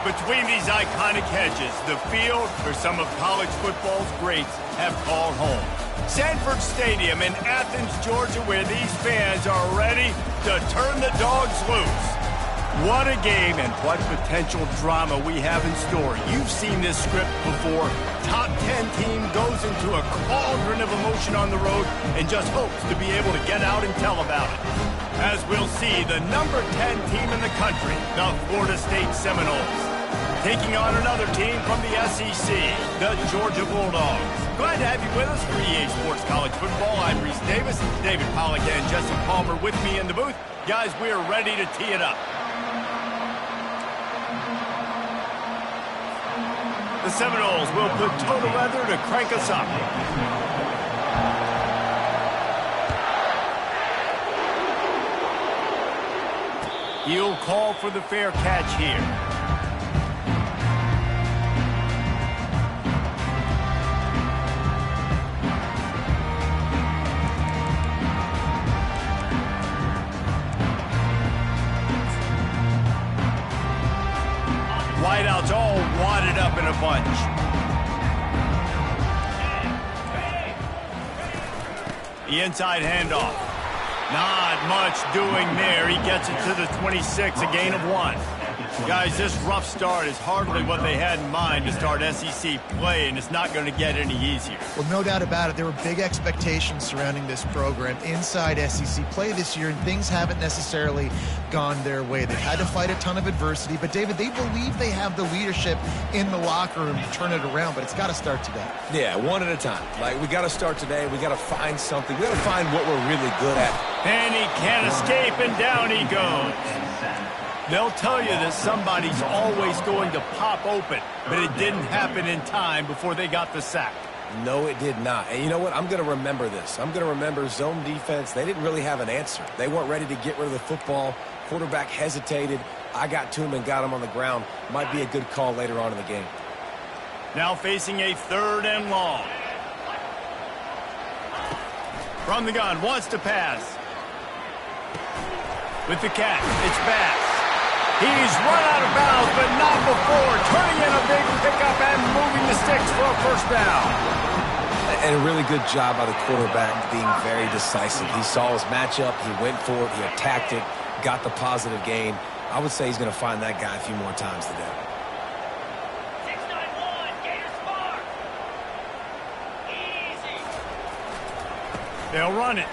Between these iconic hedges, the field where some of college football's greats have called home. Sanford Stadium in Athens, Georgia, where these fans are ready to turn the dogs loose. What a game and what potential drama we have in store. You've seen this script before. Top 10 team goes into a cauldron of emotion on the road and just hopes to be able to get out and tell about it. As we'll see, the number 10 team in the country, the Florida State Seminoles, taking on another team from the SEC, the Georgia Bulldogs. Glad to have you with us for EA Sports College Football. I'm Reese Davis, David Pollack and Jesse Palmer with me in the booth. Guys, we are ready to tee it up. The Seminoles will put toe to leather to crank us up. He'll call for the fair catch here. Wideouts all wadded up in a bunch. The inside handoff. Not much doing there. He gets it to the 26, a gain of 1. Guys, this rough start is hardly what they had in mind to start SEC play, and it's not going to get any easier. Well, no doubt about it. There were big expectations surrounding this program inside SEC play this year, and things haven't necessarily gone their way. They've had to fight a ton of adversity, but, David, they believe they have the leadership in the locker room to turn it around, but it's got to start today. Yeah, one at a time. Like, we got to start today. We got to find something. We got to find what we're really good at. And he can't escape, and down he goes. They'll tell you that somebody's always going to pop open, but it didn't happen in time before they got the sack. No, it did not. And you know what? I'm going to remember this. I'm going to remember zone defense. They didn't really have an answer. They weren't ready to get rid of the football. Quarterback hesitated. I got to him and got him on the ground. Might be a good call later on in the game. Now facing a 3rd and long. From the gun, wants to pass. With the catch, it's Bass. He's run out of bounds, but not before. Turning in a big pickup and moving the sticks for a 1st down. And a really good job by the quarterback being very decisive. He saw his matchup. He went for it. He attacked it. Got the positive gain. I would say he's going to find that guy a few more times today. 6-9-1, Gators mark. Easy. They'll run it.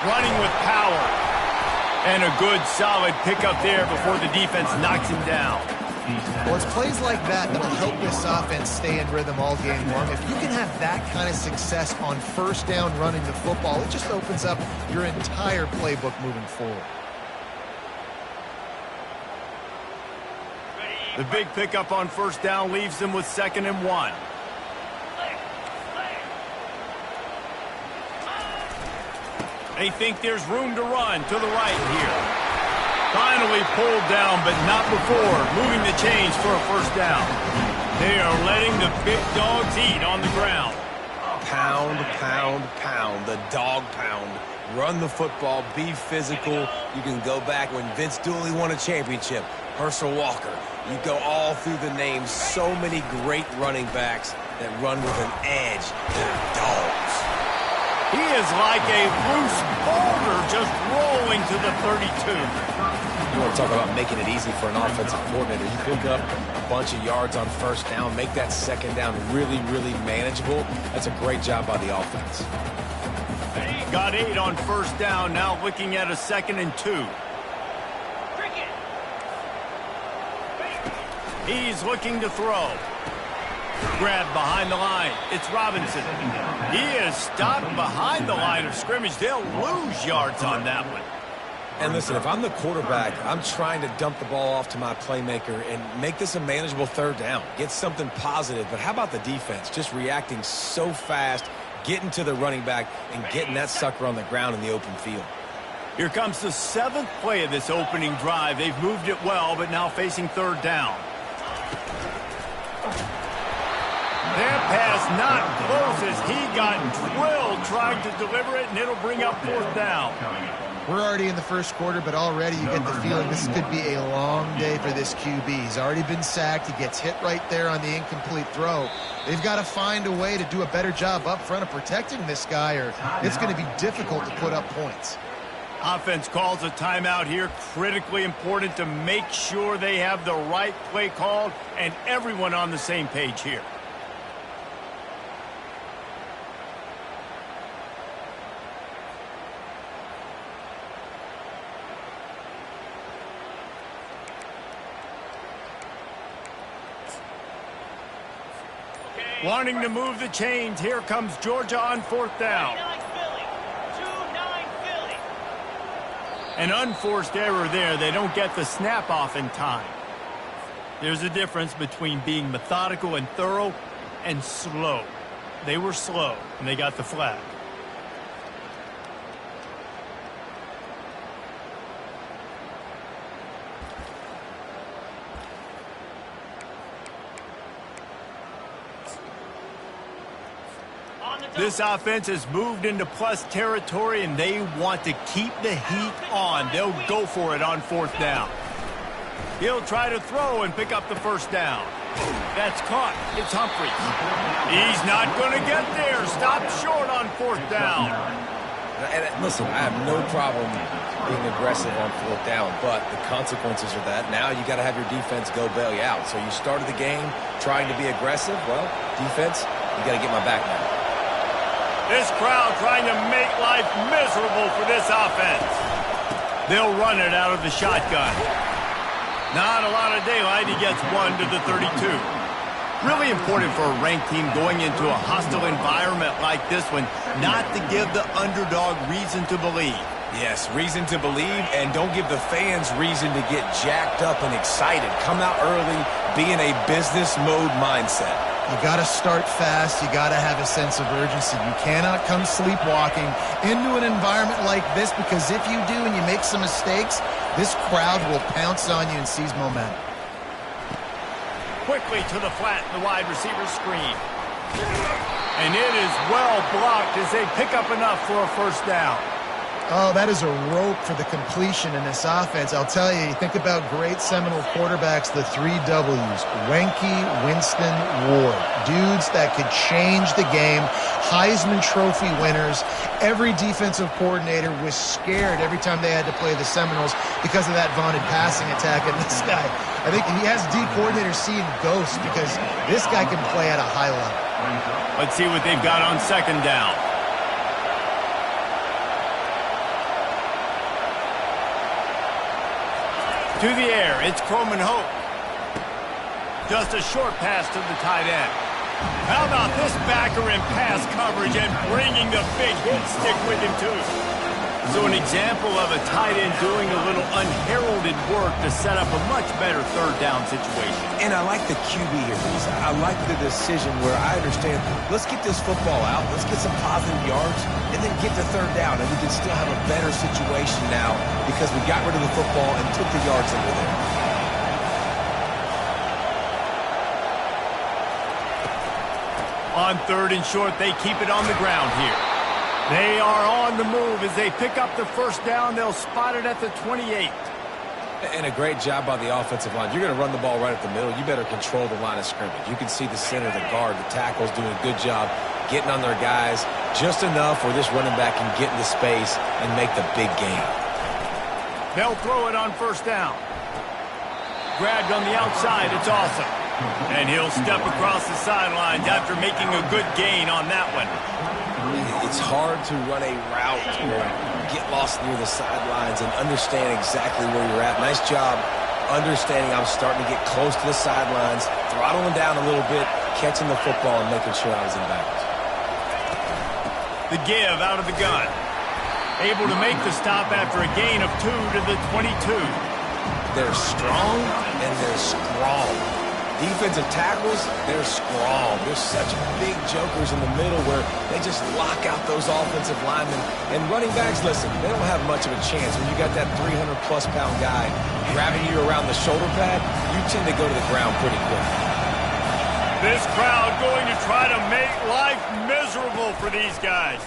Running with power. And a good, solid pickup there before the defense knocks him down. Well, it's plays like that that'll help this offense stay in rhythm all game long. If you can have that kind of success on 1st down running the football, it just opens up your entire playbook moving forward. The big pickup on 1st down leaves them with 2nd and 1. They think there's room to run to the right here. Finally pulled down, but not before moving the chains for a 1st down. They are letting the big dogs eat on the ground. Pound, pound, pound. The dog pound. Run the football. Be physical. You can go back when Vince Dooley won a championship. Herschel Walker. You go all through the names. So many great running backs that run with an edge. They're dogs. He is like a loose boulder just rolling to the 32. You want to talk about making it easy for an offensive coordinator. You pick up a bunch of yards on 1st down, make that 2nd down really, really manageable. That's a great job by the offense. Got 8 on 1st down, now looking at a 2nd and 2. He's looking to throw. Grabbed behind the line. It's Robinson. He is stopped behind the line of scrimmage. They'll lose yards on that one. And listen, if I'm the quarterback, I'm trying to dump the ball off to my playmaker and make this a manageable 3rd down. Get something positive. But how about the defense? Just reacting so fast, getting to the running back, and getting that sucker on the ground in the open field. Here comes the 7th play of this opening drive. They've moved it well, but now facing 3rd down. That pass not close as he got drilled trying to deliver it, and it'll bring up 4th down. We're already in the first quarter, but already you get the feeling this could be a long day for this QB. He's already been sacked. He gets hit right there on the incomplete throw. They've got to find a way to do a better job up front of protecting this guy, or it's going to be difficult to put up points. Offense calls a timeout here. Critically important to make sure they have the right play called and everyone on the same page here. Wanting to move the chains. Here comes Georgia on 4th down. An unforced error there. They don't get the snap off in time. There's a difference between being methodical and thorough and slow. They were slow, and they got the flag. This offense has moved into plus territory, and they want to keep the heat on. They'll go for it on 4th down. He'll try to throw and pick up the first down. That's caught. It's Humphries. He's not going to get there. Stop short on 4th down. And listen, I have no problem being aggressive on 4th down, but the consequences of that, now you got to have your defense go bail you out. So you started the game trying to be aggressive. Well, defense, you got to get my back now. This crowd trying to make life miserable for this offense. They'll run it out of the shotgun. Not a lot of daylight. He gets 1 to the 32. Really important for a ranked team going into a hostile environment like this one, not to give the underdog reason to believe. Yes, reason to believe, and don't give the fans reason to get jacked up and excited. Come out early, be in a business mode mindset. You got to start fast. You got to have a sense of urgency. You cannot come sleepwalking into an environment like this, because if you do and you make some mistakes, this crowd will pounce on you and seize momentum. Quickly to the flat, the wide receiver screen. And it is well blocked as they pick up enough for a first down. Oh, that is a rope for the completion in this offense. I'll tell you, you think about great Seminole quarterbacks, the 3 W's, Wenke, Winston, Ward. Dudes that could change the game, Heisman Trophy winners. Every defensive coordinator was scared every time they had to play the Seminoles because of that vaunted passing attack. And this guy, I think he has D coordinators seeing ghosts, because this guy can play at a high level. Let's see what they've got on 2nd down. To the air, it's Croman Hope. Just a short pass to the tight end. How about this backer in pass coverage and bringing the big hit stick with him, too? So an example of a tight end doing a little unheralded work to set up a much better 3rd down situation. And I like the QB here, Reese. I like the decision where I understand, let's get this football out, let's get some positive yards, and then get to 3rd down, and we can still have a better situation now because we got rid of the football and took the yards over there. On 3rd and short, they keep it on the ground here. They are on the move as they pick up the first down. They'll spot it at the 28. And a great job by the offensive line. You're going to run the ball right up the middle. You better control the line of scrimmage. You can see the center, the guard, the tackles doing a good job getting on their guys just enough where this running back can get into space and make the big gain. They'll throw it on 1st down. Grabbed on the outside. It's awesome. And he'll step across the sidelines after making a good gain on that one. It's hard to run a route or get lost near the sidelines and understand exactly where you're at. Nice job understanding I'm starting to get close to the sidelines, throttling down a little bit, catching the football and making sure I was in bounds. The give out of the gun. Able to make the stop after a gain of 2 to the 22. They're strong and they're strong. Defensive tackles, they're strong. They're such big jokers in the middle where they just lock out those offensive linemen. And running backs, listen, they don't have much of a chance. When you got that 300-plus pound guy grabbing you around the shoulder pad, you tend to go to the ground pretty quick. This crowd going to try to make life miserable for these guys.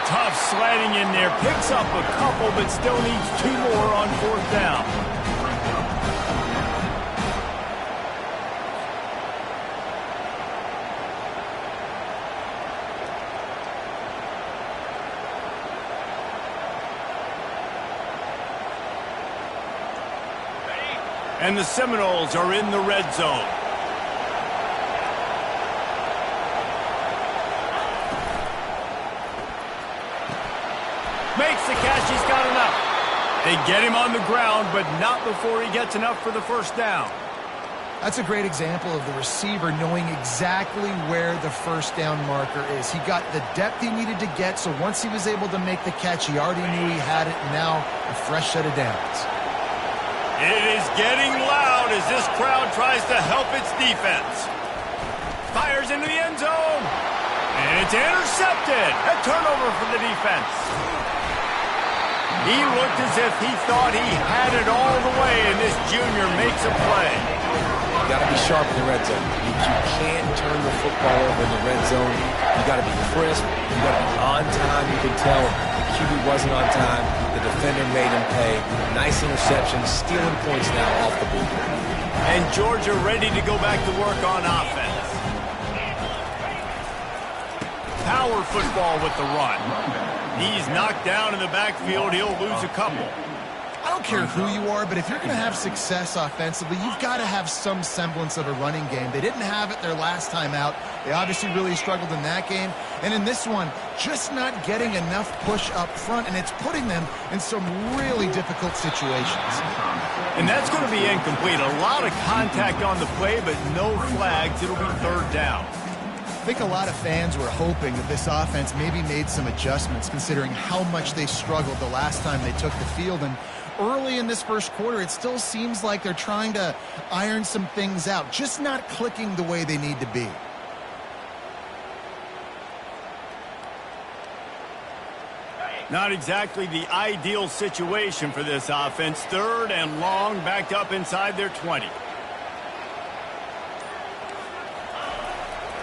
Tough sledding in there. Picks up a couple, but still needs 2 more on 4th down. And the Seminoles are in the red zone. Makes the catch. He's got enough. They get him on the ground, but not before he gets enough for the 1st down. That's a great example of the receiver knowing exactly where the 1st down marker is. He got the depth he needed to get, so once he was able to make the catch, he already knew he had it. Now a fresh set of downs. It is getting loud as this crowd tries to help its defense. Fires into the end zone. And it's intercepted. A turnover for the defense. He looked as if he thought he had it all the way, and this junior makes a play. You got to be sharp in the red zone. You can't turn the football over in the red zone. You got to be crisp. You got to be on time. You can tell the QB wasn't on time. The defender made him pay. Nice interception, stealing points now off the boot. And Georgia ready to go back to work on offense. Power football with the run. He's knocked down in the backfield. He'll lose a couple. I don't care who you are, but if you're going to have success offensively, you've got to have some semblance of a running game. They didn't have it their last time out. They obviously really struggled in that game. And in this one, just not getting enough push up front, and it's putting them in some really difficult situations. And that's going to be incomplete. A lot of contact on the play, but no flags. It'll be 3rd down. I think a lot of fans were hoping that this offense maybe made some adjustments considering how much they struggled the last time they took the field. And early in this 1st quarter, it still seems like they're trying to iron some things out, just not clicking the way they need to be. Not exactly the ideal situation for this offense. 3rd and long, backed up inside their 20.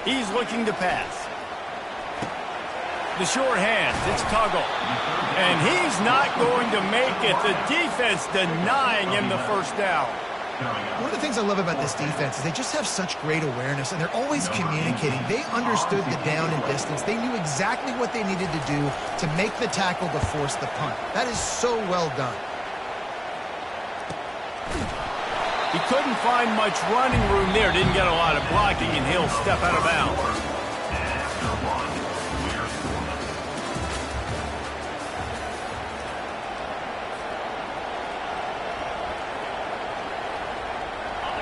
He's looking to pass. The short hands, it's Tuggle. And he's not going to make it. The defense denying him the 1st down. One of the things I love about this defense is they just have such great awareness, and they're always communicating. They understood the down and distance. They knew exactly what they needed to do to make the tackle to force the punt. That is so well done. He couldn't find much running room there. Didn't get a lot of blocking, and he'll step out of bounds.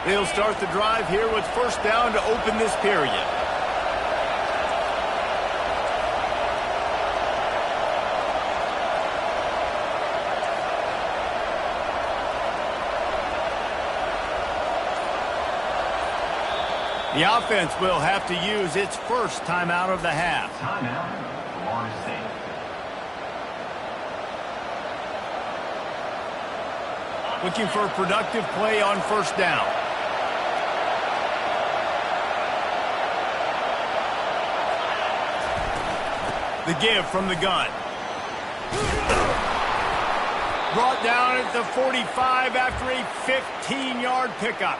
They'll start the drive here with 1st down to open this period. The offense will have to use its 1st timeout of the half. Timeout, Florida State. Looking for a productive play on 1st down. The give from the gun. Brought down at the 45 after a 15-yard pickup.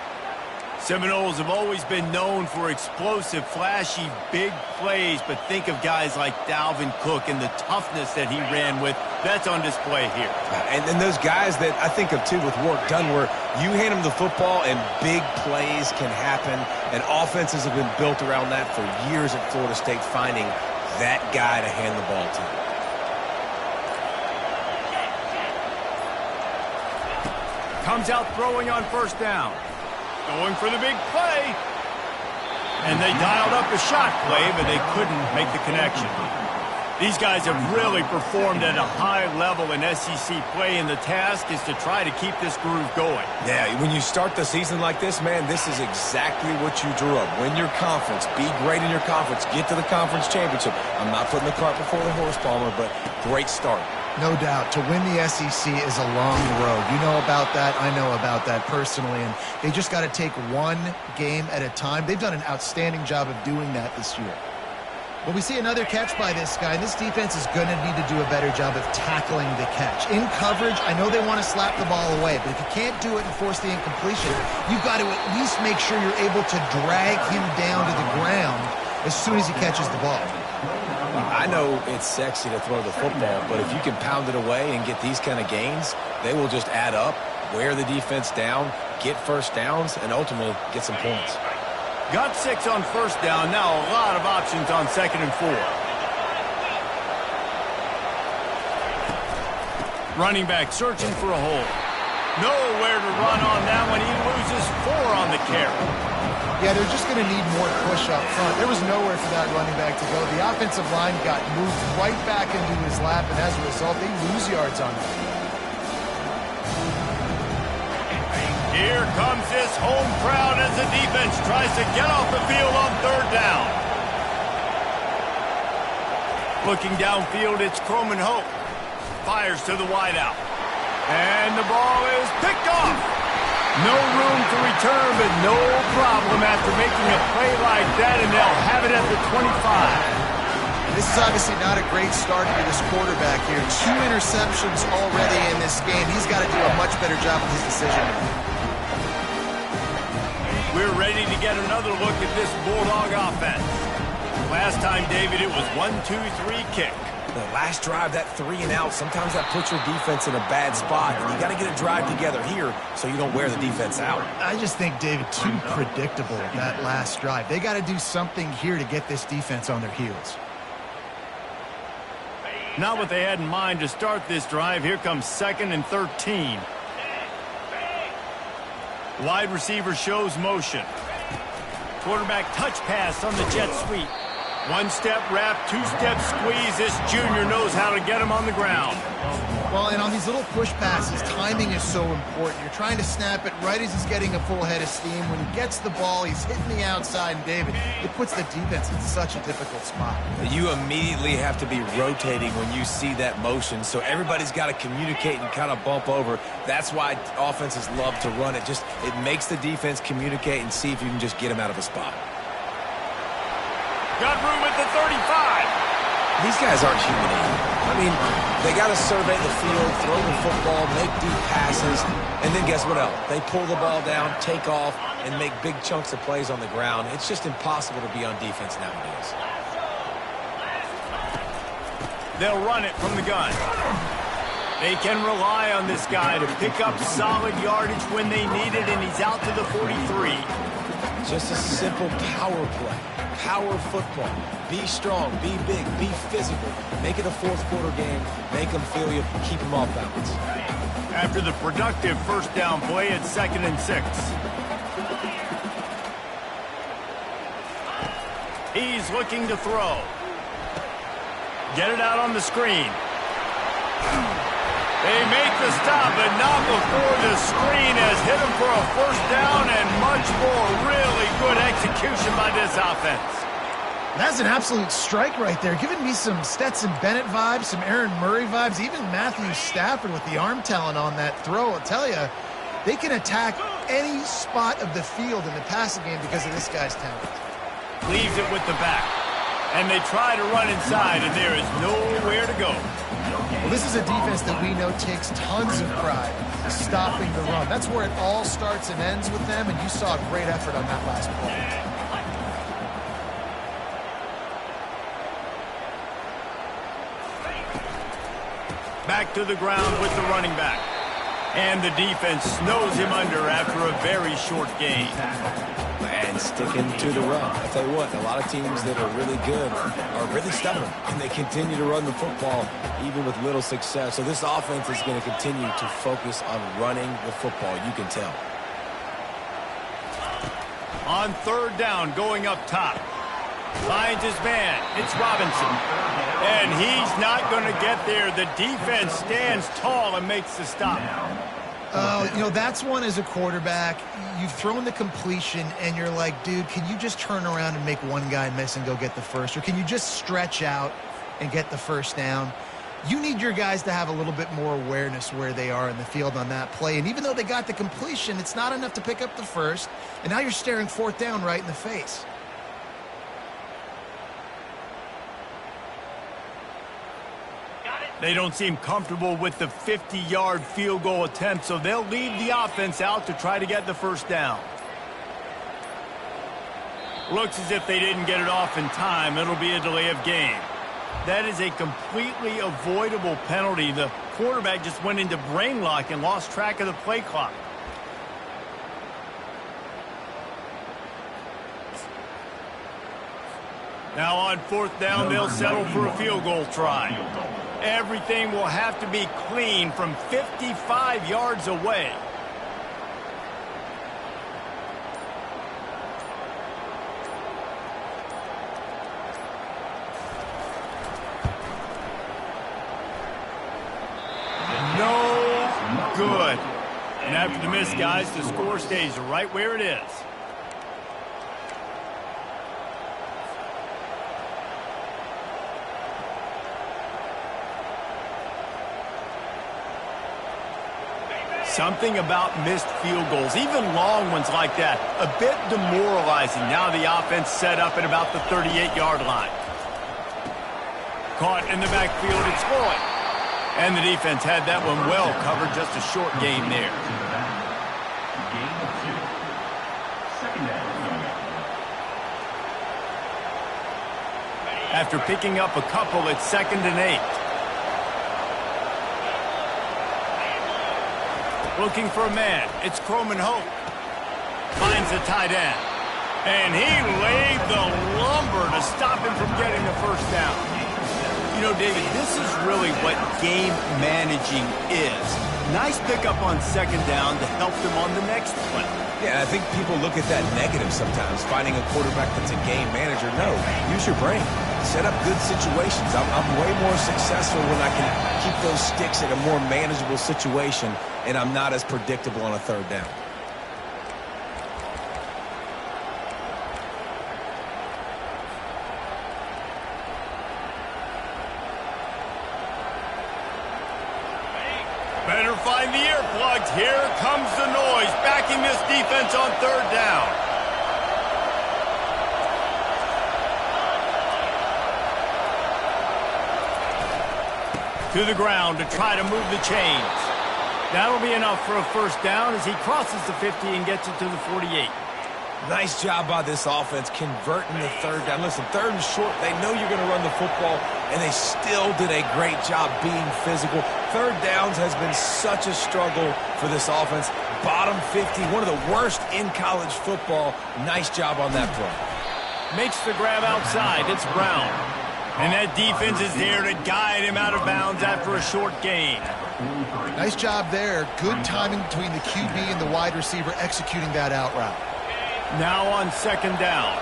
Seminoles have always been known for explosive, flashy, big plays, but think of guys like Dalvin Cook and the toughness that he ran with. That's on display here. And then those guys that I think of, too, with work done, where you hand them the football and big plays can happen, and offenses have been built around that for years at Florida State, finding that guy to hand the ball to. Comes out throwing on 1st down. Going for the big play. And they dialed up a shot play, but they couldn't make the connection. These guys have really performed at a high level in SEC play, and the task is to try to keep this groove going. Yeah, when you start the season like this, man, this is exactly what you drew up. Win your conference. Be great in your conference. Get to the conference championship. I'm not putting the cart before the horse, Palmer, but great start. No doubt. To win the SEC is a long road. You know about that. I know about that personally. And they just got to take one game at a time. They've done an outstanding job of doing that this year. Well, we see another catch by this guy. This defense is going to need to do a better job of tackling the catch. In coverage, I know they want to slap the ball away, but if you can't do it and force the incompletion, you've got to at least make sure you're able to drag him down to the ground as soon as he catches the ball. I know it's sexy to throw the football, but if you can pound it away and get these kind of gains, they will just add up, wear the defense down, get first downs, and ultimately get some points. Got 6 on first down. Now a lot of options on 2nd and 4. Running back searching for a hole. Nowhere to run on that one. He loses 4 on the carry. Yeah, they're just going to need more push up front. There was nowhere for that running back to go. The offensive line got moved right back into his lap, and as a result, they lose yards on it. Here comes this home crowd as the defense tries to get off the field on 3rd down. Looking downfield, it's Croman Hope. Fires to the wideout. And the ball is picked off. No room to return, but no problem after making a play like that, and they'll have it at the 25. This is obviously not a great start for this quarterback here. 2 interceptions already in this game. He's got to do a much better job with his decision-making. We're ready to get another look at this Bulldog offense. Last time, David, it was 1-2-3 kick. The last drive, that 3 and out, sometimes that puts your defense in a bad spot. And you got to get a drive together here so you don't wear the defense out. I just think, David, too predictable, that last drive. They got to do something here to get this defense on their heels. Not what they had in mind to start this drive. Here comes 2nd and 13. Wide receiver shows motion. Quarterback touch pass on the jet sweep. 1-step wrap, 2-step squeeze. This junior knows how to get him on the ground. Well, and on these little push passes, timing is so important. You're trying to snap it right as he's getting a full head of steam. When he gets the ball, he's hitting the outside, and David, it puts the defense in such a difficult spot. You immediately have to be rotating when you see that motion, so everybody's got to communicate and kind of bump over. That's why offenses love to run it. It makes the defense communicate and see if you can just get him out of a spot. Got room at the 35. These guys aren't human. I mean, they got to survey the field, throw the football, make deep passes, and then guess what else? They pull the ball down, take off, and make big chunks of plays on the ground. It's just impossible to be on defense nowadays. They'll run it from the gun. They can rely on this guy to pick up solid yardage when they need it, and he's out to the 43. Just a simple power play. Power football. Be strong, be big, be physical. Make it a 4th quarter game. Make them feel you. Keep them off balance. After the productive first down play, it's 2nd and 6. He's looking to throw. Get it out on the screen. They make the stop, but not before the screen has hit him for a first down and much more. Really good execution by this offense. That's an absolute strike right there. Giving me some Stetson Bennett vibes, some Aaron Murray vibes, even Matthew Stafford with the arm talent on that throw. I'll tell you, they can attack any spot of the field in the passing game because of this guy's talent. Leaves it with the back. And they try to run inside, and there is nowhere to go. Well, this is a defense that we know takes tons of pride in stopping the run. That's where it all starts and ends with them, and you saw a great effort on that last play. Back to the ground with the running back. And the defense snows him under after a very short gain. And sticking to the run. I'll tell you what, a lot of teams that are really good are really stubborn, and they continue to run the football even with little success. So this offense is going to continue to focus on running the football. You can tell. On 3rd down, going up top. Finds his man. It's Robinson. And he's not going to get there. The defense stands tall and makes the stop. You know, that's one as a quarterback. You've thrown the completion, and you're like, dude, can you just turn around and make one guy miss and go get the first? Or can you just stretch out and get the first down? You need your guys to have a little bit more awareness where they are in the field on that play. And even though they got the completion, it's not enough to pick up the first. And now you're staring 4th down right in the face. They don't seem comfortable with the 50-yard field goal attempt, so they'll leave the offense out to try to get the first down. Looks as if they didn't get it off in time. It'll be a delay of game. That is a completely avoidable penalty. The quarterback just went into brain lock and lost track of the play clock. Now on fourth down, they'll settle for a field goal try. Everything will have to be clean from 55 yards away. No good. And after the miss, guys, the score stays right where it is. Something about missed field goals, even long ones like that, a bit demoralizing. Now the offense set up at about the 38-yard line. Caught in the backfield, it's Floyd. And the defense had that one well covered, just a short gain there. Gain of 2. Second down. After picking up a couple, it's 2nd and 8. Looking for a man. It's Croman Hope. Finds the tight end. And he laid the lumber to stop him from getting the first down. You know, David, this is really what game managing is. Nice pickup on 2nd down to help them on the next play. Yeah, I think people look at that negative sometimes, finding a quarterback that's a game manager. No, use your brain. Set up good situations. I'm way more successful when I can keep those sticks in a more manageable situation, and I'm not as predictable on a 3rd down. Better find the earplugs. Here comes the noise, backing this defense on 3rd down. To the ground to try to move the chains. That'll be enough for a first down as he crosses the 50 and gets it to the 48. Nice job by this offense converting the 3rd down. Listen, 3rd and short, they know you're going to run the football, and they still did a great job being physical. 3rd downs has been such a struggle for this offense. Bottom 50, one of the worst in college football. Nice job on that play. Makes the grab outside. It's Brown. And that defense is there to guide him out of bounds after a short gain. Nice job there. Good timing between the QB and the wide receiver executing that out route. Now on 2nd down.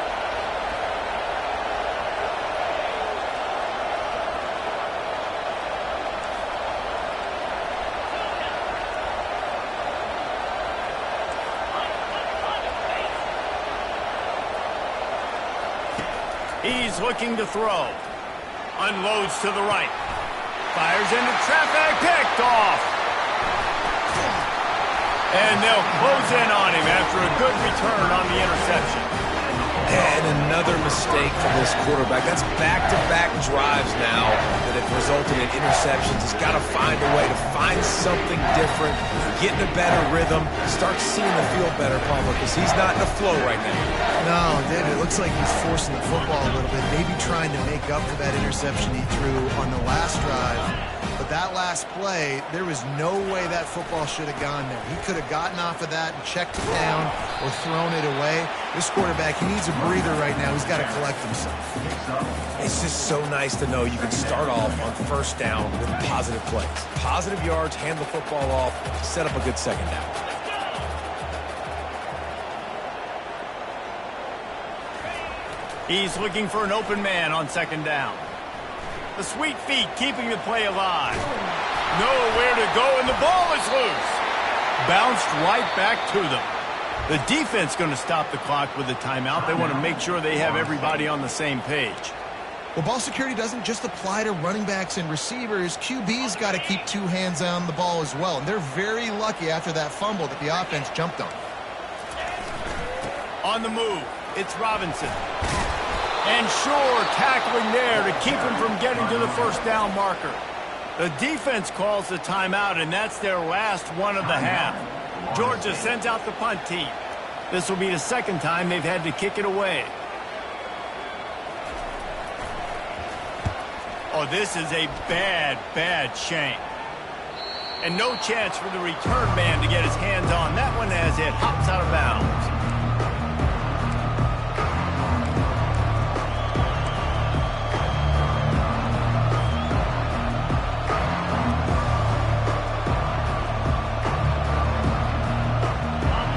He's looking to throw. Unloads to the right. Fires into traffic. Picked off. And they'll close in on him after a good return on the interception. And another mistake from this quarterback. That's back-to-back drives now that have resulted in interceptions. He's got to find a way to find something different, get in a better rhythm, start seeing the field better, Palmer, because he's not in the flow right now. No, David, it looks like he's forcing the football a little bit, maybe trying to make up for that interception he threw on the last drive. But that last play, there was no way that football should have gone there. He could have gotten off of that and checked it down or thrown it away. This quarterback, he needs a breather right now. He's got to collect himself. It's just so nice to know you can start off on 1st down with positive plays. Positive yards, hand the football off, set up a good 2nd down. He's looking for an open man on 2nd down. The sweet feet keeping the play alive. Nowhere to go, and the ball is loose. Bounced right back to them. The defense going to stop the clock with a timeout. They want to make sure they have everybody on the same page. Well, ball security doesn't just apply to running backs and receivers. QB's got to keep 2 hands on the ball as well. And they're very lucky after that fumble that the offense jumped on. On the move, it's Robinson. And Shore tackling there to keep him from getting to the first down marker. The defense calls the timeout, and that's their last one of the half. Georgia sends out the punt team. This will be the second time they've had to kick it away. Oh, this is a bad, bad shank. And no chance for the return man to get his hands on that one as it hops out of bounds.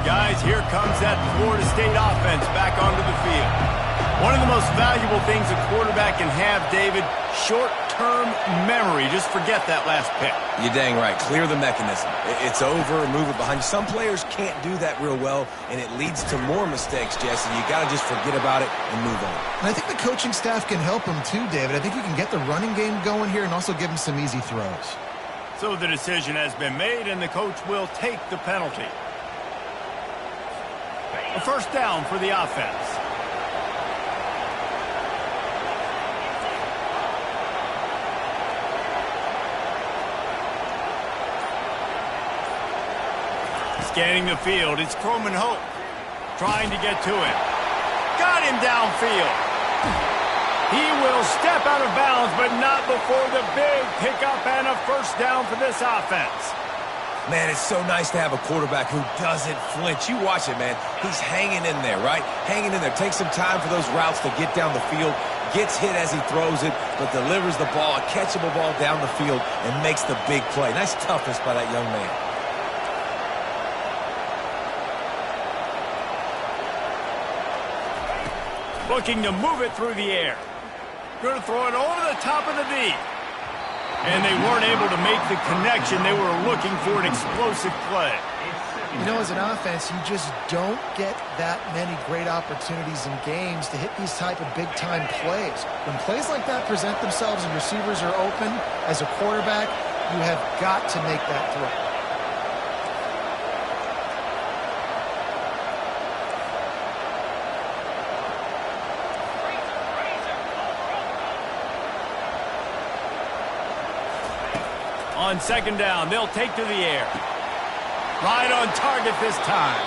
Guys, here comes that Florida State offense back onto the field. One of the most valuable things a quarterback can have, David, short-term memory. Just forget that last pick. You're dang right. Clear the mechanism. It's over, move it behind you. Some players can't do that real well, and it leads to more mistakes, Jesse. You got to just forget about it and move on. And I think the coaching staff can help him too, David. I think you can get the running game going here and also give him some easy throws. So the decision has been made, and the coach will take the penalty. A first down for the offense. Scanning the field, it's Croman Hope. Trying to get to it. Got him downfield. He will step out of bounds, but not before the big pickup and a first down for this offense. Man, it's so nice to have a quarterback who doesn't flinch. You watch it, man. He's hanging in there, right? Hanging in there. Takes some time for those routes to get down the field. Gets hit as he throws it, but delivers the ball, a catchable ball down the field, and makes the big play. Nice toughness by that young man. Looking to move it through the air. Going to throw it over the top of the D. And they weren't able to make the connection. They were looking for an explosive play. You know, as an offense, you just don't get that many great opportunities in games to hit these type of big-time plays. When plays like that present themselves and receivers are open, as a quarterback, you have got to make that throw. On second down, they'll take to the air. Right on target this time.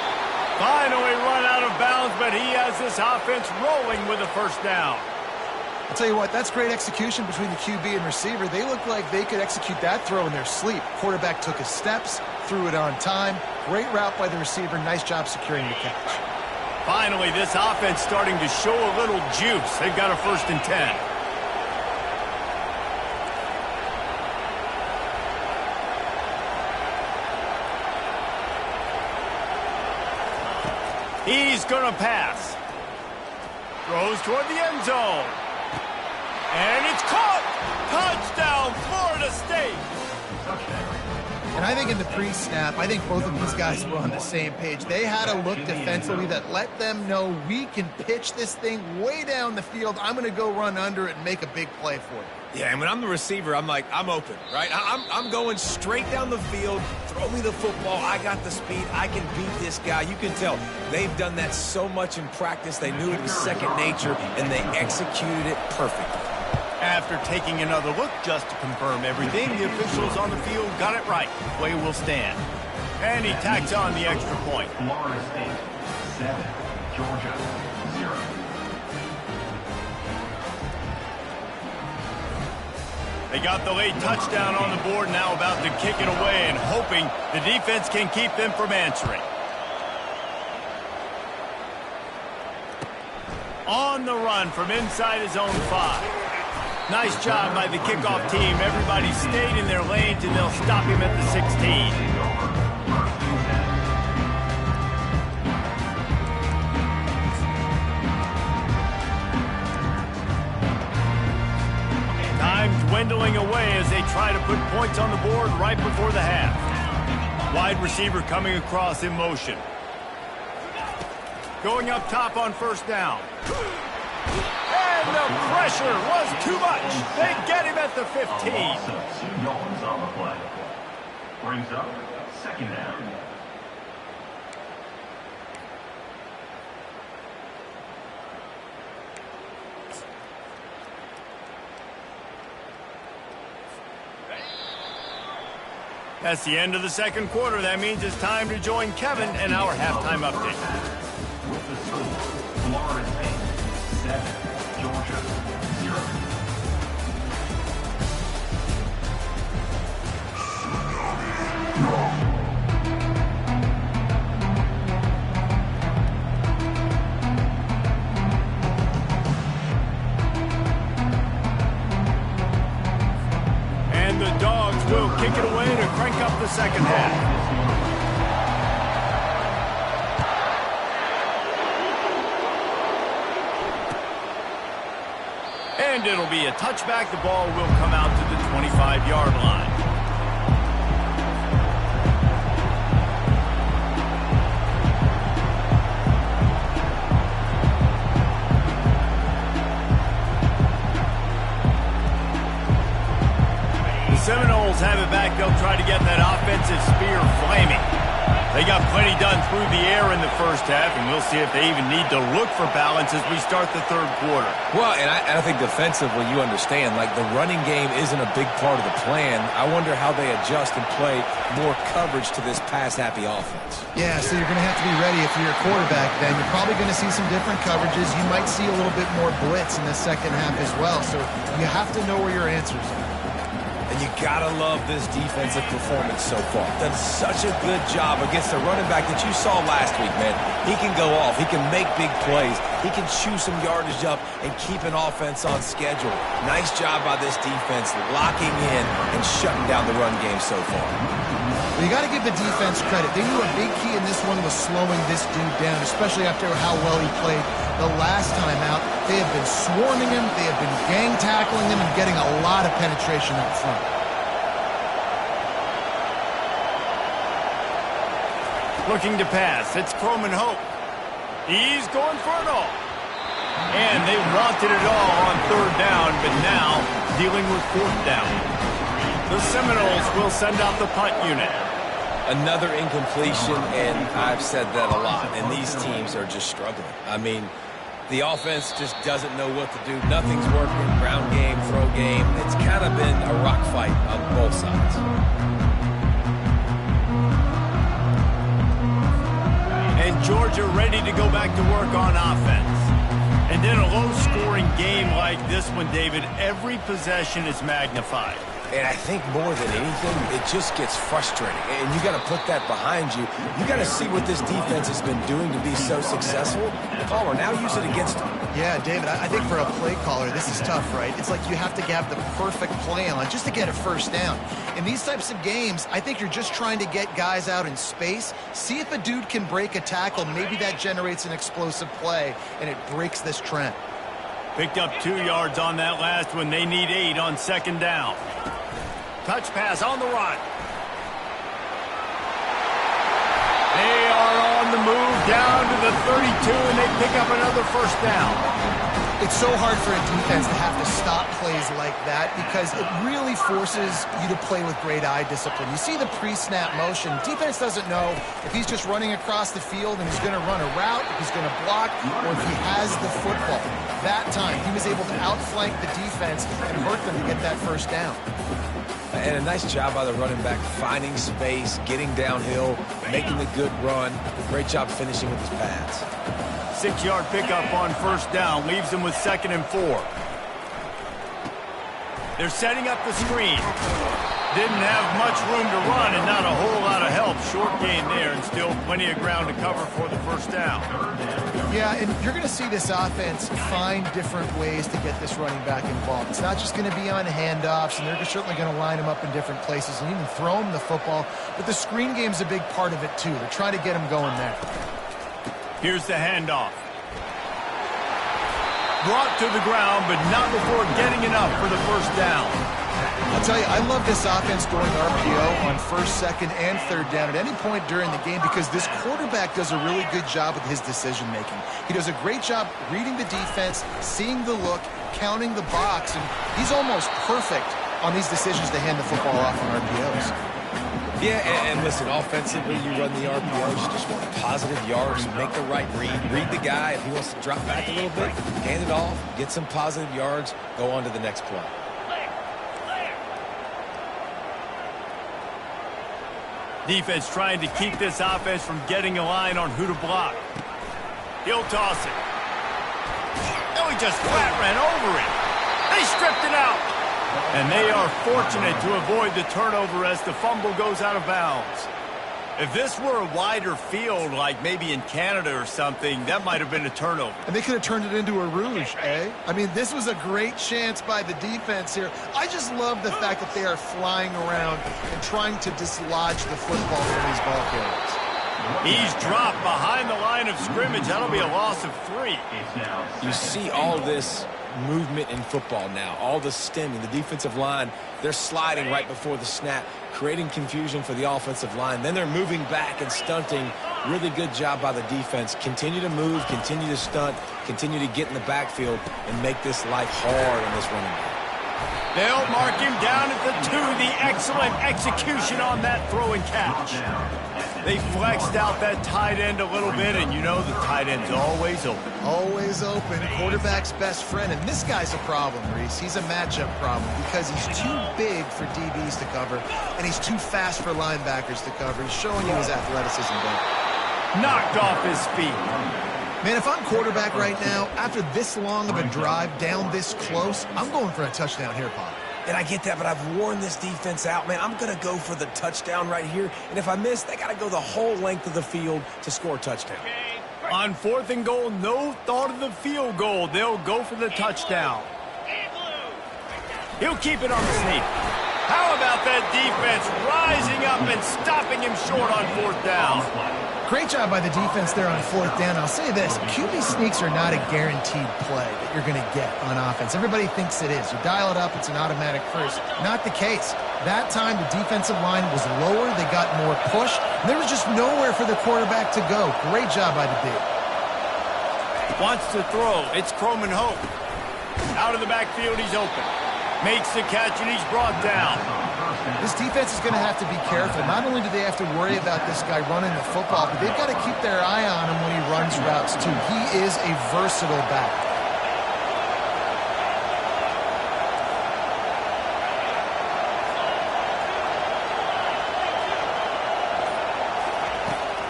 Finally run out of bounds, but he has this offense rolling with a first down. I'll tell you what, that's great execution between the QB and receiver. They look like they could execute that throw in their sleep. Quarterback took his steps, threw it on time. Great route by the receiver. Nice job securing the catch. Finally, this offense starting to show a little juice. They've got a 1st and 10. He's going to pass. Throws toward the end zone. And it's caught. Touchdown, Florida State. And I think in the pre-snap, I think both of these guys were on the same page. They had a look defensively that let them know we can pitch this thing way down the field. I'm going to go run under it and make a big play for you. Yeah, and when I'm the receiver, I'm like, I'm open, right? I'm going straight down the field. Throw me the football. I got the speed. I can beat this guy. You can tell they've done that so much in practice. They knew it was second nature, and they executed it perfectly. After taking another look just to confirm everything, the officials on the field got it right. Play will stand. And he tacks on the extra point. Florida State 7, Georgia 0. They got the late touchdown on the board, now about to kick it away and hoping the defense can keep them from answering. On the run from inside his own 5. Nice job by the kickoff team. Everybody stayed in their lanes, and they'll stop him at the 16. Time dwindling away as they try to put points on the board right before the half. Wide receiver coming across in motion. Going up top on first down. And the pressure was too much. They get him at the 15. Yards on the play. Brings up second down. That's the end of the second quarter. That means it's time to join Kevin and our halftime update. With the score, Florida State 7, Georgia 0. And the Dogs will kick it away to crank up the second half. And it'll be a touchback. The ball will come out to the 25-yard line. The Seminoles have it back. They'll try to get that offensive spear flaming. They got plenty done through the air in the first half, and we'll see if they even need to look for balance as we start the third quarter. Well, and I think defensively, you understand, like the running game isn't a big part of the plan. I wonder how they adjust and play more coverage to this pass-happy offense. Yeah, so you're going to have to be ready if you're a quarterback then. You're probably going to see some different coverages. You might see a little bit more blitz in the second half as well. So you have to know where your answers are. And you gotta love this defensive performance so far. Done such a good job against the running back that you saw last week, man. He can go off. He can make big plays. He can chew some yardage up and keep an offense on schedule. Nice job by this defense locking in and shutting down the run game so far. Well, you got to give the defense credit. They knew a big key in this one was slowing this dude down, especially after how well he played the last time out. They have been swarming him. They have been gang tackling him and getting a lot of penetration up front. Looking to pass. It's Croman Hope. He's going for it all. And they wanted it all on third down, but now dealing with fourth down. The Seminoles will send out the punt unit. Another incompletion, and I've said that a lot, and these teams are just struggling. I mean, the offense just doesn't know what to do. Nothing's working. Ground game, throw game. It's kind of been a rock fight on both sides. And Georgia ready to go back to work on offense. And in a low-scoring game like this one, David, every possession is magnified. And I think more than anything, it just gets frustrating. And you got to put that behind you. You got to see what this defense has been doing to be so successful. Caller, now use it against them. Yeah, David, I think for a play caller, this is tough, right? It's like you have to have the perfect play on just to get a first down. In these types of games, I think you're just trying to get guys out in space, see if a dude can break a tackle. Maybe that generates an explosive play, and it breaks this trend. Picked up 2 yards on that last one. They need 8 on second down. Touch pass on the run. They are on the move down to the 32, and they pick up another first down. It's so hard for a defense to have to stop plays like that because it really forces you to play with great eye discipline. You see the pre-snap motion. Defense doesn't know if he's just running across the field and he's going to run a route, if he's going to block, or if he has the football. That time, he was able to outflank the defense and hurt them to get that first down. And a nice job by the running back, finding space, getting downhill, making the good run. Great job finishing with his pads. 6-yard pickup on first down leaves them with 2nd and 4. They're setting up the screen. Didn't have much room to run and not a whole lot of help. Short gain there and still plenty of ground to cover for the first down. Yeah, and you're going to see this offense find different ways to get this running back involved. It's not just going to be on handoffs, and they're certainly going to line him up in different places and even throw him the football. But the screen game's a big part of it, too. They're trying to get him going there. Here's the handoff. Brought to the ground, but not before getting enough for the first down. I'll tell you, I love this offense going RPO on first, second, and third down at any point during the game because this quarterback does a really good job with his decision-making. He does a great job reading the defense, seeing the look, counting the box, and he's almost perfect on these decisions to hand the football off on RPOs. Yeah, and listen, offensively, you run the RPOs, you just want positive yards, make the right read the guy. If he wants to drop back a little bit, hand it off, get some positive yards, go on to the next play. Defense trying to keep this offense from getting a line on who to block. He'll toss it. Oh, he just flat ran over it. They stripped it out. And they are fortunate to avoid the turnover as the fumble goes out of bounds. If this were a wider field, like maybe in Canada or something, that might have been a turnover. And they could have turned it into a rouge, eh? I mean, this was a great chance by the defense here. I just love the fact that they are flying around and trying to dislodge the football from these ball carriers. He's dropped behind the line of scrimmage. That'll be a loss of 3. You see all this movement in football now, all the stemming, the defensive line, they're sliding right before the snap, creating confusion for the offensive line. Then they're moving back and stunting. Really good job by the defense. Continue to move, continue to stunt, continue to get in the backfield and make this life hard on this running back. They'll mark him down at the 2. The excellent execution on that throw and catch. They flexed out that tight end a little bit, and you know the tight end's always open. Always open. Quarterback's best friend. And this guy's a problem, Reese. He's a matchup problem because he's too big for DBs to cover, and he's too fast for linebackers to cover. He's showing you his athleticism there. Knocked off his feet. Man, if I'm quarterback right now, after this long of a drive down this close, I'm going for a touchdown here, Pop. And I get that, but I've worn this defense out, man. I'm going to go for the touchdown right here. And if I miss, they got to go the whole length of the field to score a touchdown. On 4th and goal, no thought of the field goal. They'll go for the touchdown. He'll keep it on the sneak. How about that defense rising up and stopping him short on 4th down? Great job by the defense there on 4th down. I'll say this, QB sneaks are not a guaranteed play that you're going to get on offense. Everybody thinks it is. You dial it up, it's an automatic first. Not the case. That time, the defensive line was lower. They got more push. There was just nowhere for the quarterback to go. Great job by the D. Wants to throw. It's Croman Hope. Out of the backfield, he's open. Makes the catch, and he's brought down. This defense is going to have to be careful. Not only do they have to worry about this guy running the football, but they've got to keep their eye on him when he runs routes, too. He is a versatile back.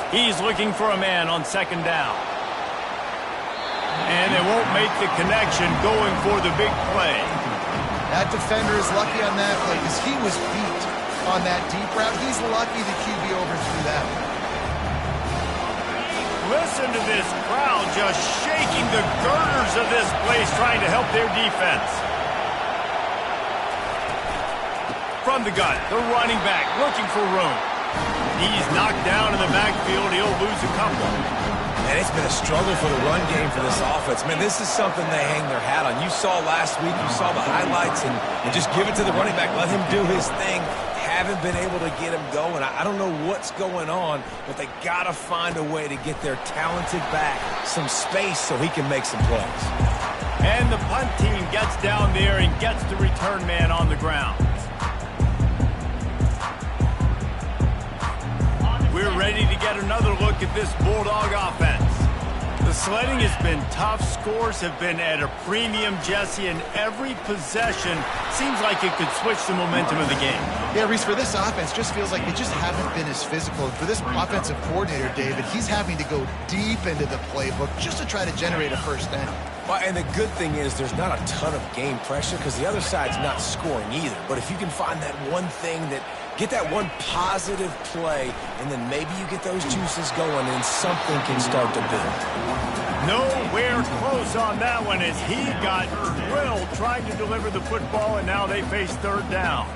He's looking for a man on 2nd down. And they won't make the connection going for the big play. That defender is lucky on that play because he was beat on that deep route. He's lucky the QB overthrew that. Listen to this crowd just shaking the girders of this place trying to help their defense. From the gun, the running back looking for room. He's knocked down in the backfield. He'll lose a couple. And it's been a struggle for the run game for this offense. Man, this is something they hang their hat on. You saw last week, you saw the highlights, and just give it to the running back. Let him do his thing. Haven't been able to get him going. I don't know what's going on, but they got to find a way to get their talented back some space so he can make some plays. And the punt team gets down there and gets the return man on the ground. We're ready to get another look at this Bulldog offense. The sledding has been tough. Scores have been at a premium, Jesse, and every possession seems like it could switch the momentum of the game. Yeah, Reese, for this offense, just feels like they just haven't been as physical. And for this offensive coordinator, David, he's having to go deep into the playbook just to try to generate a first down. Well, and the good thing is there's not a ton of game pressure because the other side's not scoring either. But if you can find that one thing that get that one positive play, and then maybe you get those juices going and something can start to build. Nowhere close on that one as he got drilled trying to deliver the football, and now they face 3rd down.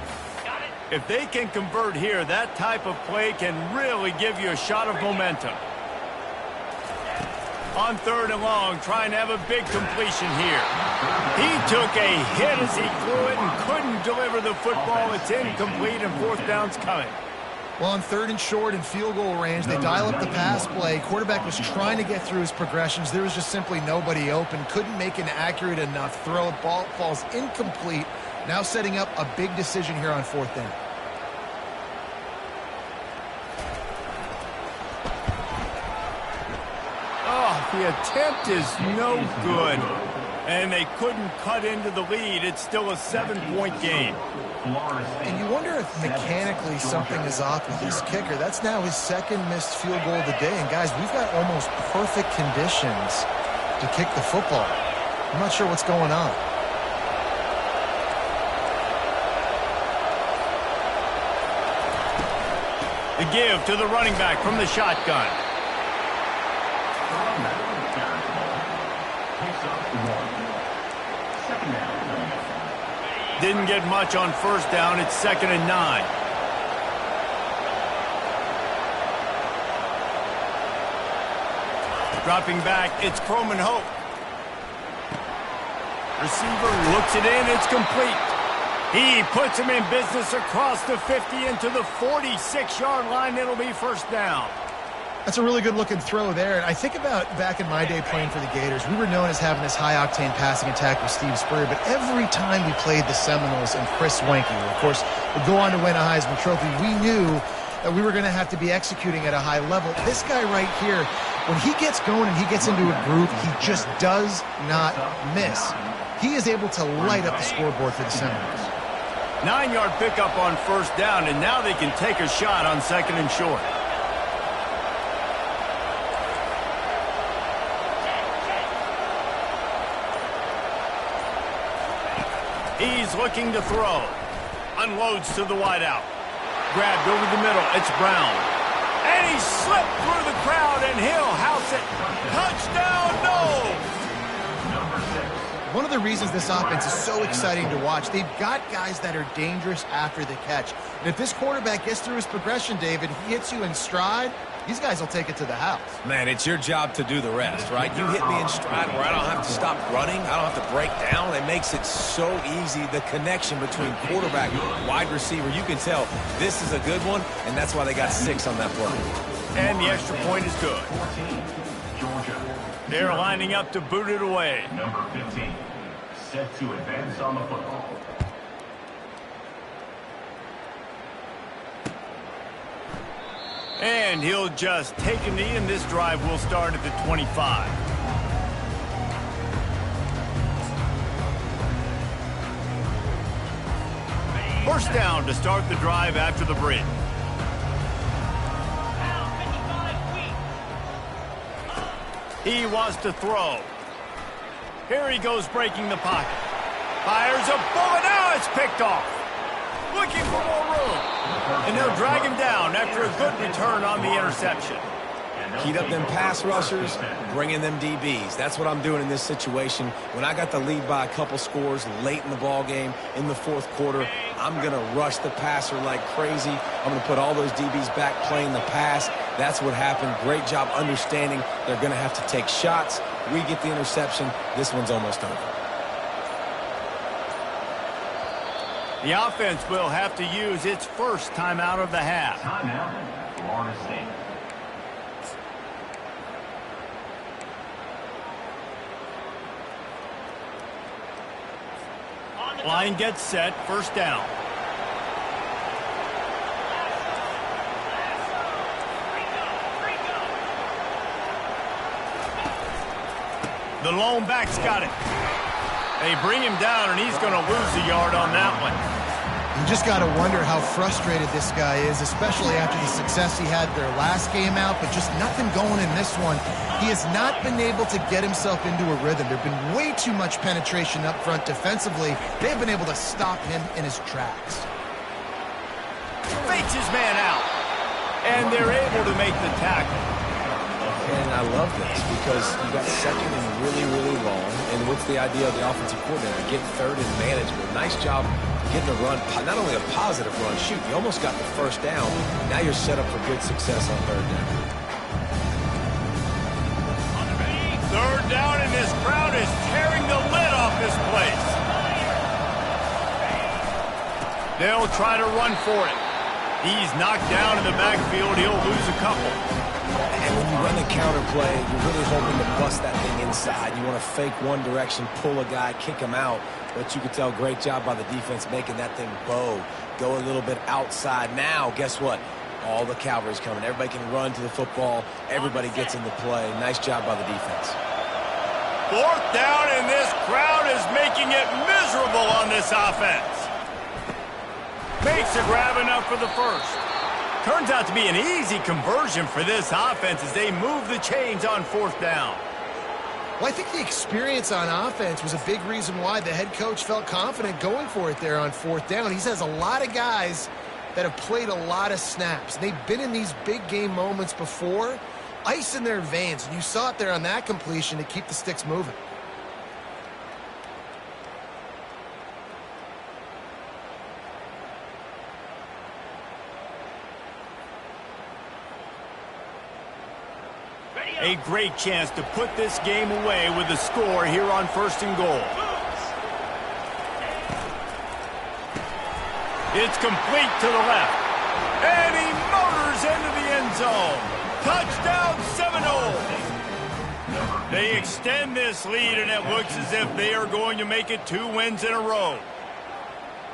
If they can convert here, that type of play can really give you a shot of momentum. On 3rd and long, trying to have a big completion here. He took a hit as he threw it and couldn't deliver the football. It's incomplete, and 4th down's coming. Well, on 3rd and short and field goal range, they dial up the pass play. Quarterback was trying to get through his progressions. There was just simply nobody open. Couldn't make an accurate enough throw. Ball falls incomplete. Now setting up a big decision here on 4th down. Oh, the attempt is no good. And they couldn't cut into the lead. It's still a 7-point game. And you wonder if mechanically something is off with his kicker. That's now his second missed field goal of the day. And guys, we've got almost perfect conditions to kick the football. I'm not sure what's going on. The give to the running back from the shotgun. Didn't get much on first down. It's 2nd and 9. Dropping back, it's Croman Hope. Receiver looks it in. It's complete. He puts him in business across the 50 into the 46-yard line. It'll be first down. That's a really good-looking throw there. And I think about back in my day playing for the Gators, we were known as having this high-octane passing attack with Steve Spurrier, but every time we played the Seminoles and Chris Wenke, who, of course, would go on to win a Heisman Trophy, we knew that we were going to have to be executing at a high level. This guy right here, when he gets going and he gets into a groove, he just does not miss. He is able to light up the scoreboard for the Seminoles. 9-yard pickup on first down, and now they can take a shot on 2nd and short. He's looking to throw. Unloads to the wideout. Grabbed over the middle. It's Brown. And he slipped through the crowd, and he'll house it. Touchdown, no! One of the reasons this offense is so exciting to watch, they've got guys that are dangerous after the catch. And if this quarterback gets through his progression, David, he hits you in stride, these guys will take it to the house. Man, it's your job to do the rest, right? You hit me in stride where I don't have to stop running. I don't have to break down. It makes it so easy, the connection between quarterback and wide receiver. You can tell this is a good one, and that's why they got 6 on that play. And the extra point is good. They're lining up to boot it away. Number 15, set to advance on the football. And he'll just take a knee, and this drive will start at the 25. First down to start the drive after the bridge. He wants to throw. Here he goes breaking the pocket. Fires a bullet. Now it's picked off. Looking for more room. And they'll drag him down after a good return on the interception. Heat up them pass rushers, bring in them DBs. That's what I'm doing in this situation. When I got the lead by a couple scores late in the ball game, in the 4th quarter, I'm going to rush the passer like crazy. I'm going to put all those DBs back playing the pass. That's what happened. Great job understanding they're going to have to take shots. We get the interception. This one's almost over. The offense will have to use its first timeout of the half. Timeout, Florida State. Line gets set, first down. The lone back's got it. They bring him down, and he's going to lose a yard on that one. You just got to wonder how frustrated this guy is, especially after the success he had their last game out, but just nothing going in this one. He has not been able to get himself into a rhythm. There's been way too much penetration up front defensively. They've been able to stop him in his tracks. Fakes his man out, and they're able to make the tackle. And I love this because you got 2nd and really, really long. And what's the idea of the offensive coordinator? Get 3rd and manageable. Nice job getting a run, not only a positive run, shoot, you almost got the first down. Now you're set up for good success on 3rd down. 3rd down, and this crowd is tearing the lid off this place. They'll try to run for it. He's knocked down in the backfield. He'll lose a couple. And when you run the counter play, you're really hoping to bust that thing inside. You want to fake one direction, pull a guy, kick him out. But you can tell, great job by the defense making that thing bow. Go a little bit outside. Now, guess what? All the cavalry's coming. Everybody can run to the football. Everybody gets into play. Nice job by the defense. 4th down, and this crowd is making it miserable on this offense. Makes a grab enough for the first. Turns out to be an easy conversion for this offense as they move the chains on 4th down. Well, I think the experience on offense was a big reason why the head coach felt confident going for it there on 4th down. He has a lot of guys that have played a lot of snaps. They've been in these big game moments before, ice in their veins. And you saw it there on that completion to keep the sticks moving. A great chance to put this game away with a score here on 1st and goal. It's complete to the left. And he motors into the end zone. Touchdown, Seminoles. They extend this lead, and it looks as if they are going to make it 2 wins in a row.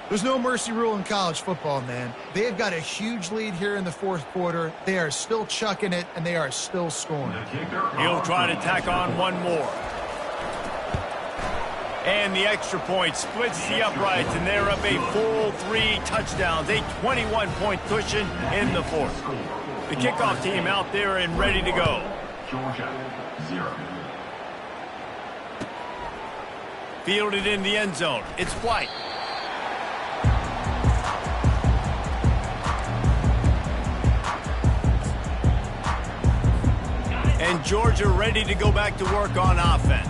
There's no mercy rule in college football, man. They have got a huge lead here in the 4th quarter. They are still chucking it, and they are still scoring. He'll try to tack on one more. And the extra point splits the uprights, and they're up a full 3 touchdowns, a 21-point cushion in the 4th. The kickoff team out there and ready to go. Georgia, 0. Fielded in the end zone. It's White. And Georgia ready to go back to work on offense.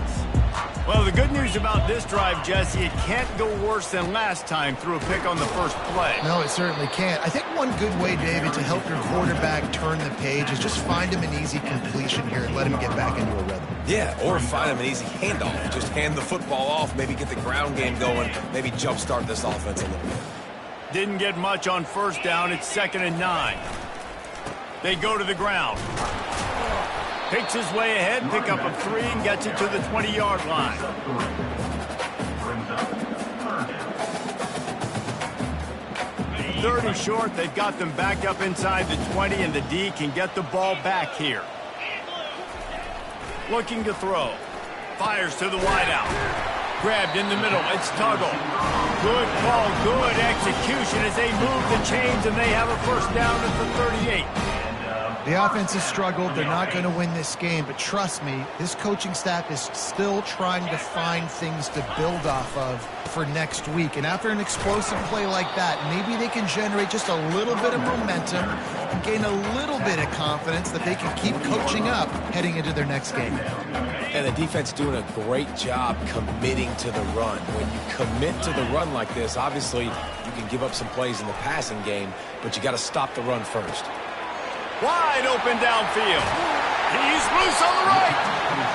Well, the good news about this drive, Jesse, it can't go worse than last time through a pick on the first play. No, it certainly can't. I think one good way, David, to help your quarterback turn the page is just find him an easy completion here and let him get back into a rhythm. Yeah, or find him an easy handoff. Just hand the football off, maybe get the ground game going, maybe jumpstart this offense a little bit. Didn't get much on 1st down. It's 2nd and 9. They go to the ground. Picks his way ahead, pick up a 3, and gets it to the 20-yard line. Third and short, they've got them back up inside the 20, and the D can get the ball back here. Looking to throw. Fires to the wideout. Grabbed in the middle. It's Tuggle. Good call, good execution as they move the chains, and they have a 1st down at the 38. The offense has struggled. They're not going to win this game, but trust me, this coaching staff is still trying to find things to build off of for next week. And after an explosive play like that, maybe they can generate just a little bit of momentum and gain a little bit of confidence that they can keep coaching up heading into their next game. And the defense doing a great job committing to the run. When you commit to the run like this, obviously you can give up some plays in the passing game, but you got to stop the run first. Wide open downfield. He's loose on the right.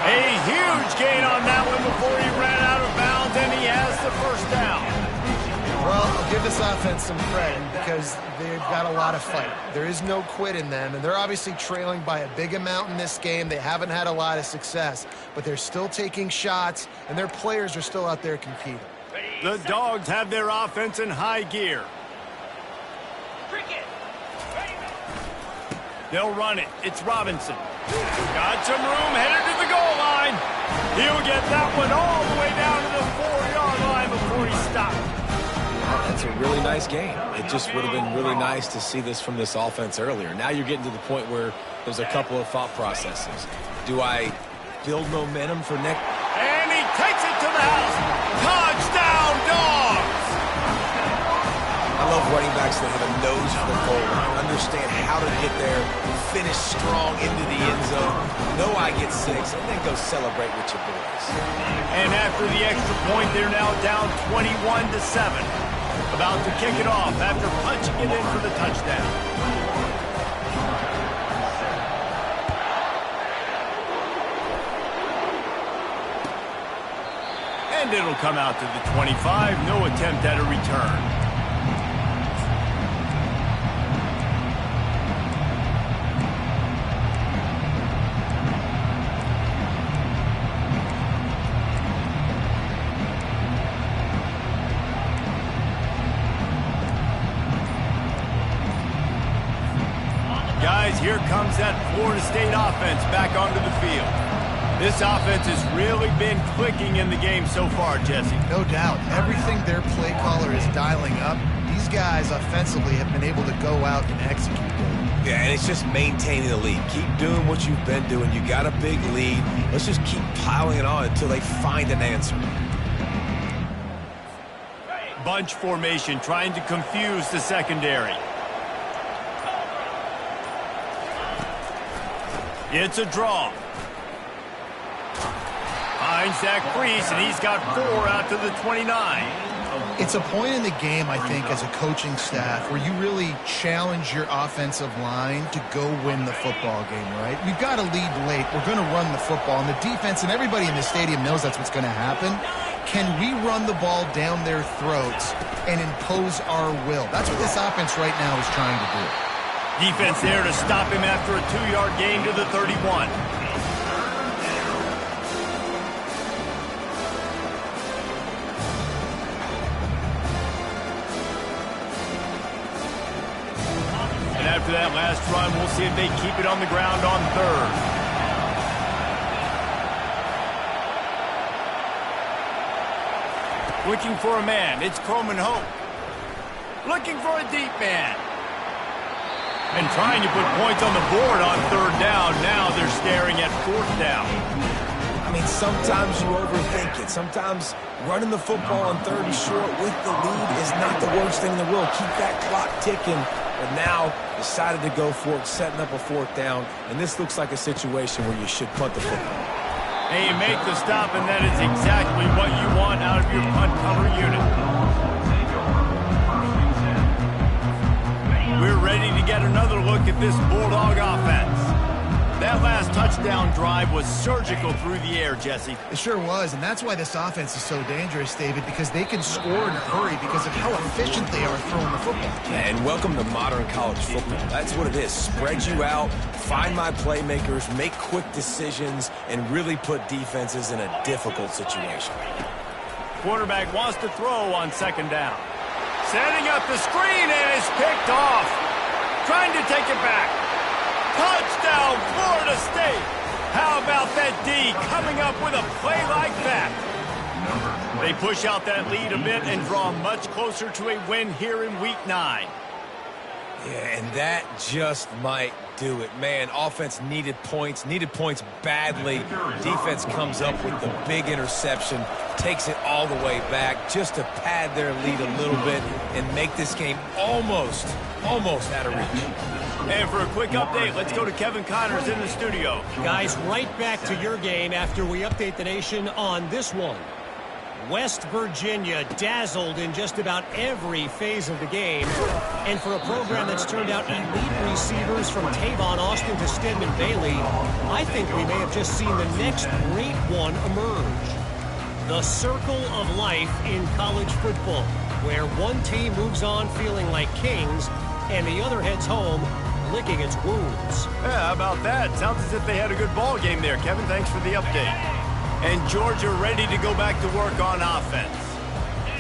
A huge gain on that one before he ran out of bounds, and he has the 1st down. Well, I'll give this offense some credit because they've got a lot of fight. There is no quit in them, and they're obviously trailing by a big amount in this game. They haven't had a lot of success, but they're still taking shots, and their players are still out there competing. The Dogs have their offense in high gear. They'll run it. It's Robinson. Got some room, headed to the goal line. He'll get that one all the way down to the 4-yard line before he stopped. That's a really nice game. It just would have been really nice to see this from this offense earlier. Now you're getting to the point where there's a couple of thought processes. Do I build momentum for next? And he takes it to the house. Touchdown, Dogs! I love running backs that have a nose for the goal line, understand how to get there, finish strong into the end zone, know I get 6, and then go celebrate with your boys. And after the extra point, they're now down 21-7. About to kick it off after punching it in for the touchdown. And it'll come out to the 25. No attempt at a return. Guys, here comes that Florida State offense back onto the field. This offense has really been clicking in the game so far, Jesse. No doubt. Everything their play caller is dialing up, these guys offensively have been able to go out and execute. Yeah, and it's just maintaining the lead. Keep doing what you've been doing. You got a big lead. Let's just keep piling it on until they find an answer. Bunch formation, trying to confuse the secondary. It's a draw. Finds that crease, and he's got 4 out to the 29. It's a point in the game, I think, as a coaching staff where you really challenge your offensive line to go win the football game, right? We've got to lead late. We're going to run the football. And the defense and everybody in the stadium knows that's what's going to happen. Can we run the ball down their throats and impose our will? That's what this offense right now is trying to do. Defense there to stop him after a 2-yard gain to the 31. After that last run, we'll see if they keep it on the ground on 3rd. Looking for a man. It's Coleman Hope. Looking for a deep man. And trying to put points on the board on 3rd down. Now they're staring at 4th down. I mean, sometimes you overthink it. Sometimes running the football on 3rd and short with the lead is not the worst thing in the world. Keep that clock ticking. But now decided to go for it, setting up a 4th down. And this looks like a situation where you should punt the football. And you make the stop, and that is exactly what you want out of your punt cover unit. We're ready to get another look at this Bulldog offense. That last touchdown drive was surgical through the air, Jesse. It sure was, and that's why this offense is so dangerous, David, because they can score in a hurry because of how efficient they are throwing the football. And welcome to modern college football. That's what it is. Spread you out, find my playmakers, make quick decisions, and really put defenses in a difficult situation. Quarterback wants to throw on 2nd down. Setting up the screen, and it's picked off. Trying to take it back. Touchdown, Florida State. How about that D coming up with a play like that? They push out that lead a bit and draw much closer to a win here in Week 9. Yeah, and that just might do it. Man, offense needed points badly. Defense comes up with the big interception, takes it all the way back just to pad their lead a little bit and make this game almost out of reach. And for a quick update, let's go to Kevin Connors in the studio. Guys, right back to your game after we update the nation on this one. West Virginia dazzled in just about every phase of the game. And for a program that's turned out elite receivers from Tavon Austin to Stedman Bailey, I think we may have just seen the next great one emerge. The circle of life in college football, where one team moves on feeling like kings and the other heads home licking its wounds. Yeah, how about that? Sounds as if they had a good ball game there, Kevin. Thanks for the update. And Georgia ready to go back to work on offense.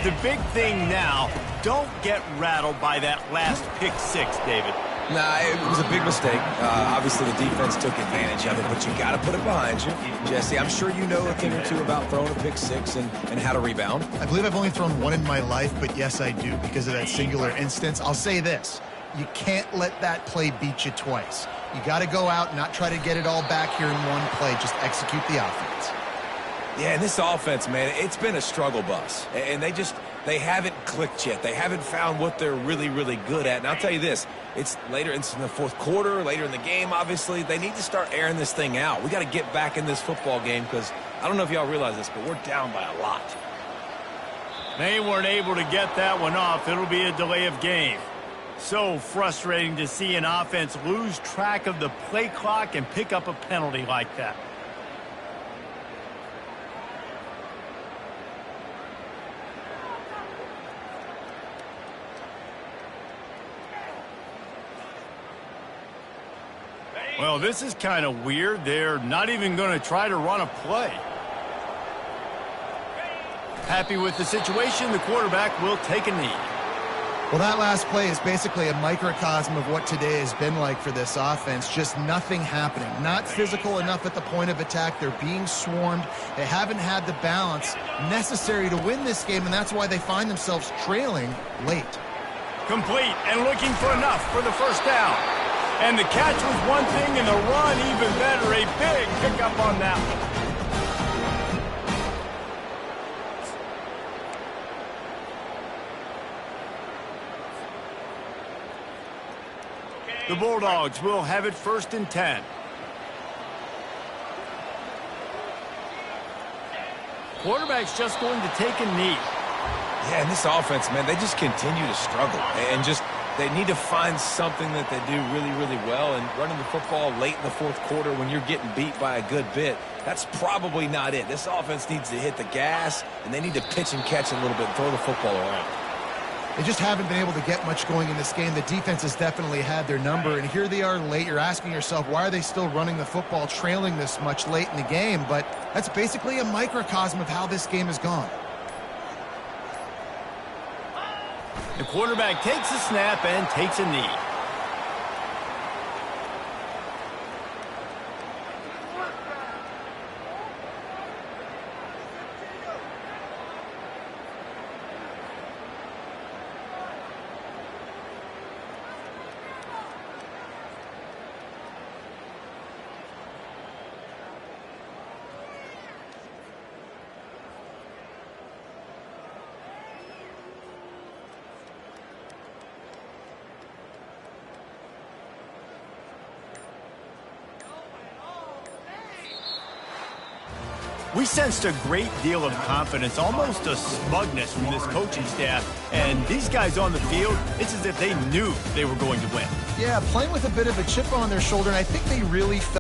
The big thing now, don't get rattled by that last pick-6, David. Nah, it was a big mistake. Obviously, the defense took advantage of it, but you got to put it behind you. Jesse, I'm sure you know a thing or two about throwing a pick-6 and how to rebound. I believe I've only thrown one in my life, but yes, I do because of that singular instance. I'll say this. You can't let that play beat you twice. You got to go out and not try to get it all back here in one play. Just execute the offense. Yeah, and this offense, man, it's been a struggle bus. And they haven't clicked yet. They haven't found what they're really, really good at. And I'll tell you this, it's later in the 4th quarter, later in the game, obviously. They need to start airing this thing out. We got to get back in this football game because I don't know if y'all realize this, but we're down by a lot. They weren't able to get that one off. It'll be a delay of game. So frustrating to see an offense lose track of the play clock and pick up a penalty like that. Well, this is kind of weird. They're not even going to try to run a play. Happy with the situation, the quarterback will take a knee. Well, that last play is basically a microcosm of what today has been like for this offense. Just nothing happening. Not physical enough at the point of attack. They're being swarmed. They haven't had the balance necessary to win this game, and that's why they find themselves trailing late. Complete and looking for enough for the first down. And the catch was one thing, and the run even better. A big pickup on that one. The Bulldogs will have it 1st and 10. Quarterback's just going to take a knee. Yeah, and this offense, man, they just continue to struggle. And just they need to find something that they do really, really well. And running the football late in the fourth quarter when you're getting beat by a good bit, that's probably not it. This offense needs to hit the gas, and they need to pitch and catch a little bit and throw the football around. They just haven't been able to get much going in this game. The defense has definitely had their number, and here they are late. You're asking yourself, why are they still running the football, trailing this much late in the game? But that's basically a microcosm of how this game has gone. The quarterback takes a snap and takes a knee. We sensed a great deal of confidence, almost a smugness from this coaching staff. And these guys on the field, it's as if they knew they were going to win. Yeah, playing with a bit of a chip on their shoulder, and I think they really felt